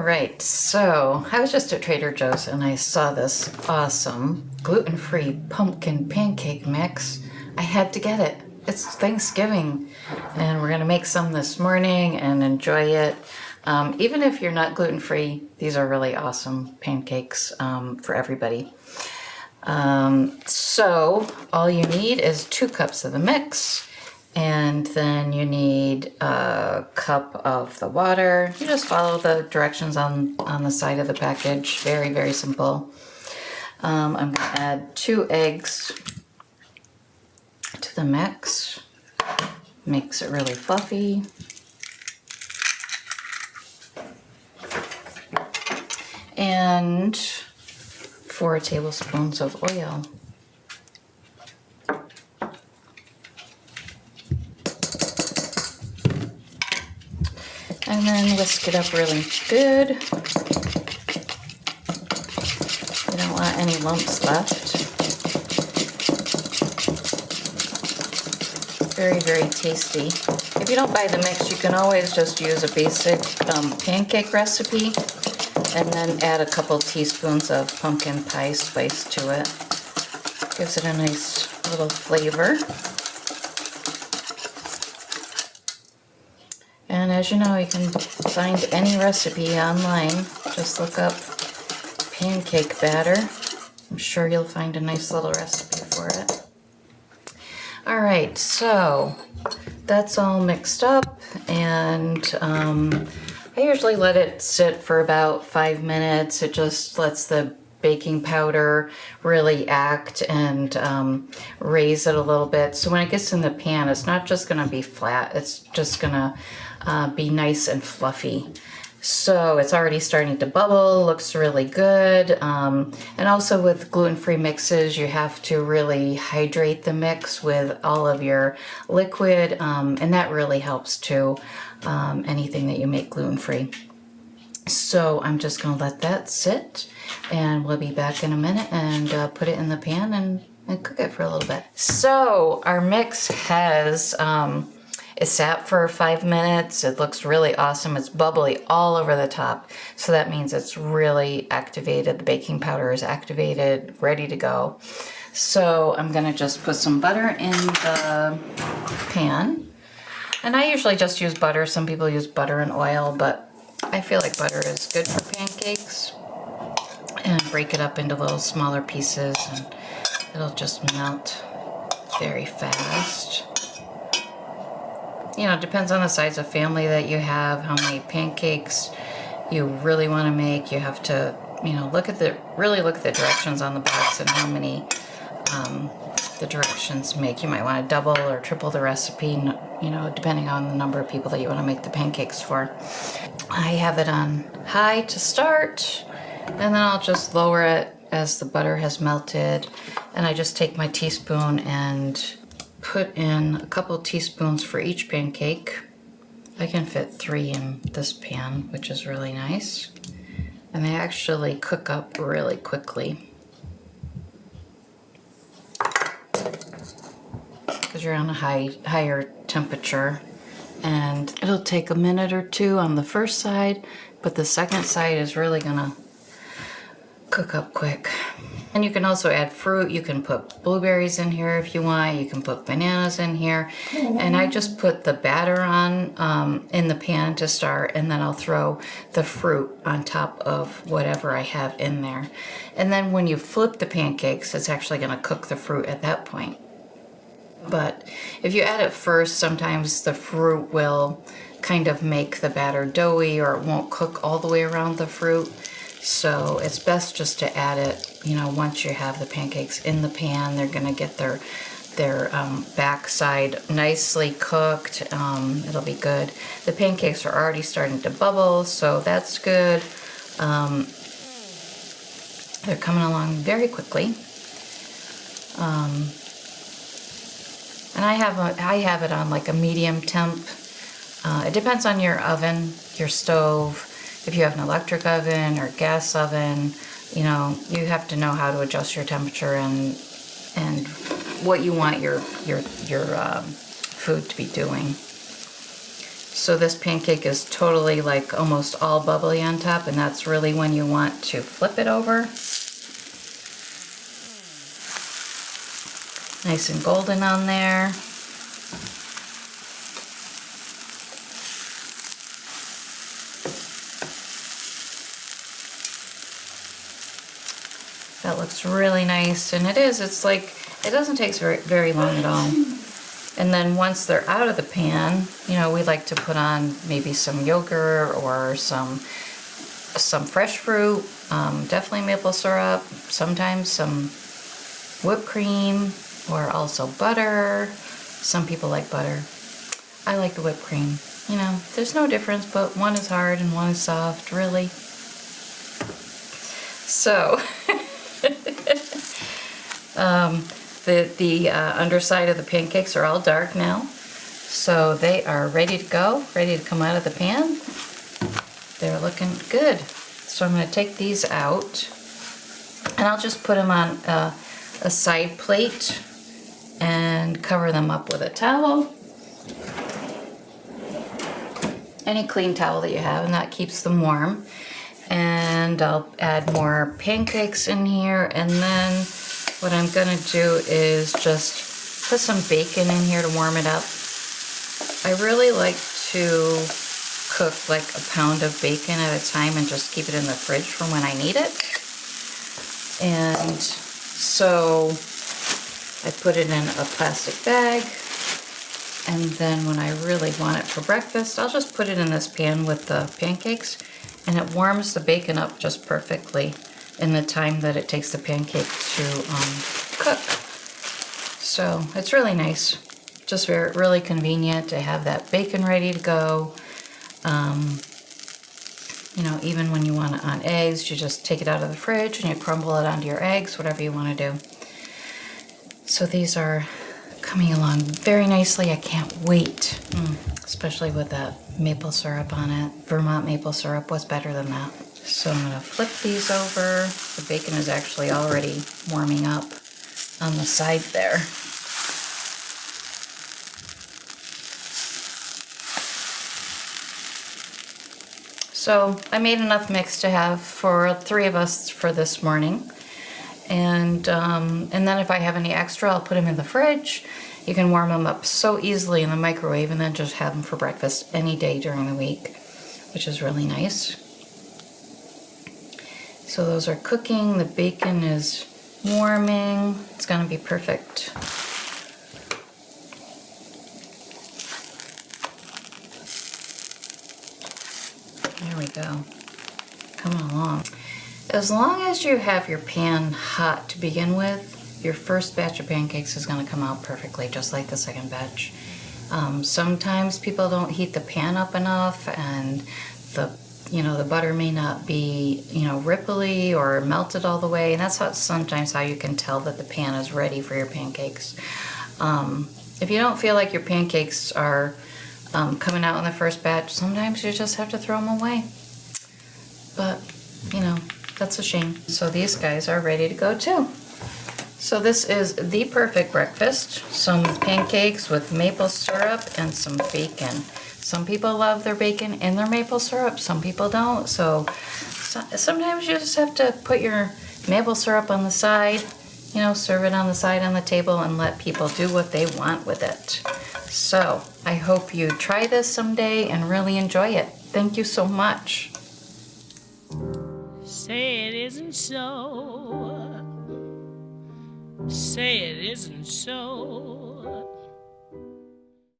right, so I was just at Trader Joe's and I saw this awesome gluten-free pumpkin pancake mix. I had to get it. It's Thanksgiving and we're gonna make some this morning and enjoy it. Even if you're not gluten-free, these are really awesome pancakes for everybody. So all you need is 2 cups of the mix. And then you need a cup of the water. You just follow the directions on the side of the package. Very, very simple. I'm going to add 2 eggs to the mix. Makes it really fluffy. And 4 tablespoons of oil. And then whisk it up really good. You don't want any lumps left. Very, very tasty. If you don't buy the mix, you can always just use a basic pancake recipe and then add a couple teaspoons of pumpkin pie spice to it. Gives it a nice little flavor. And as you know, you can find any recipe online. Just look up pancake batter. I'm sure you'll find a nice little recipe for it. All right, so that's all mixed up, and I usually let it sit for about 5 minutes. It just lets the baking powder really act and raise it a little bit. So when it gets in the pan, it's not just gonna be flat, it's just gonna be nice and fluffy. So it's already starting to bubble, looks really good. And also with gluten-free mixes, you have to really hydrate the mix with all of your liquid, and that really helps too, anything that you make gluten-free. So I'm just gonna let that sit, and we'll be back in a minute and put it in the pan and cook it for a little bit. So our mix has it sat for 5 minutes. It looks really awesome. It's bubbly all over the top. So that means it's really activated. The baking powder is activated, ready to go. So I'm gonna just put some butter in the pan. And I usually just use butter. Some people use butter and oil, but I feel like butter is good for pancakes. And break it up into little smaller pieces and it'll just melt very fast. You know, it depends on the size of family that you have, how many pancakes you really want to make. You have to, you know, really look at the directions on the box and how many the directions make. You might want to double or triple the recipe, you know, depending on the number of people that you want to make the pancakes for. I have it on high to start, and then I'll just lower it as the butter has melted. And I just take my teaspoon and put in a couple teaspoons for each pancake. I can fit 3 in this pan, which is really nice. And they actually cook up really quickly because you're on a higher temperature. And it'll take a minute or 2 on the first side, but the second side is really gonna cook up quick. And you can also add fruit. You can put blueberries in here if you want. You can put bananas in here. And I just put the batter on in the pan to start, and then I'll throw the fruit on top of whatever I have in there. And then when you flip the pancakes, it's actually gonna cook the fruit at that point. But if you add it first, sometimes the fruit will kind of make the batter doughy, or it won't cook all the way around the fruit. So it's best just to add it, you know, once you have the pancakes in the pan. They're gonna get their backside nicely cooked. It'll be good. The pancakes are already starting to bubble, so that's good. They're coming along very quickly. And I have it on like a medium temp. It depends on your oven, your stove. If you have an electric oven or gas oven, you know, you have to know how to adjust your temperature and what you want your food to be doing. So this pancake is totally like almost all bubbly on top, and that's really when you want to flip it over. Nice and golden on there. That looks really nice, and it's like, it doesn't take very long at all. And then once they're out of the pan, you know, we like to put on maybe some yogurt or some fresh fruit, definitely maple syrup, sometimes some whipped cream, or also butter. Some people like butter. I like the whipped cream. You know, there's no difference, but one is hard and one is soft, really. So, the underside of the pancakes are all dark now. So they are ready to go, ready to come out of the pan. They're looking good. So I'm going to take these out, and I'll just put them on a side plate and cover them up with a towel. Any clean towel that you have, and that keeps them warm. And I'll add more pancakes in here, and then what I'm gonna do is just put some bacon in here to warm it up. I really like to cook like a pound of bacon at a time and just keep it in the fridge for when I need it. And so I put it in a plastic bag, and then when I really want it for breakfast, I'll just put it in this pan with the pancakes, and it warms the bacon up just perfectly in the time that it takes the pancake to cook. So it's really nice, just really convenient to have that bacon ready to go. You know, even when you want it on eggs, you just take it out of the fridge and you crumble it onto your eggs, whatever you want to do. So these are coming along very nicely. I can't wait, especially with that maple syrup on it. Vermont maple syrup was better than that. So I'm gonna flip these over. The bacon is actually already warming up on the side there. So I made enough mix to have for 3 of us for this morning. And then if I have any extra, I'll put them in the fridge. You can warm them up so easily in the microwave and then just have them for breakfast any day during the week, which is really nice. So those are cooking. The bacon is warming. It's gonna be perfect. There we go. Coming along. As long as you have your pan hot to begin with, your first batch of pancakes is going to come out perfectly, just like the second batch. Sometimes people don't heat the pan up enough, and the butter may not be ripply or melted all the way, and that's sometimes how you can tell that the pan is ready for your pancakes. If you don't feel like your pancakes are coming out in the first batch, sometimes you just have to throw them away. But that's a shame. So these guys are ready to go too. So this is the perfect breakfast. Some pancakes with maple syrup and some bacon. Some people love their bacon in their maple syrup, some people don't. So sometimes you just have to put your maple syrup on the side, serve it on the side on the table and let people do what they want with it. So I hope you try this someday and really enjoy it. Thank you so much. Say it isn't so. Say it isn't so.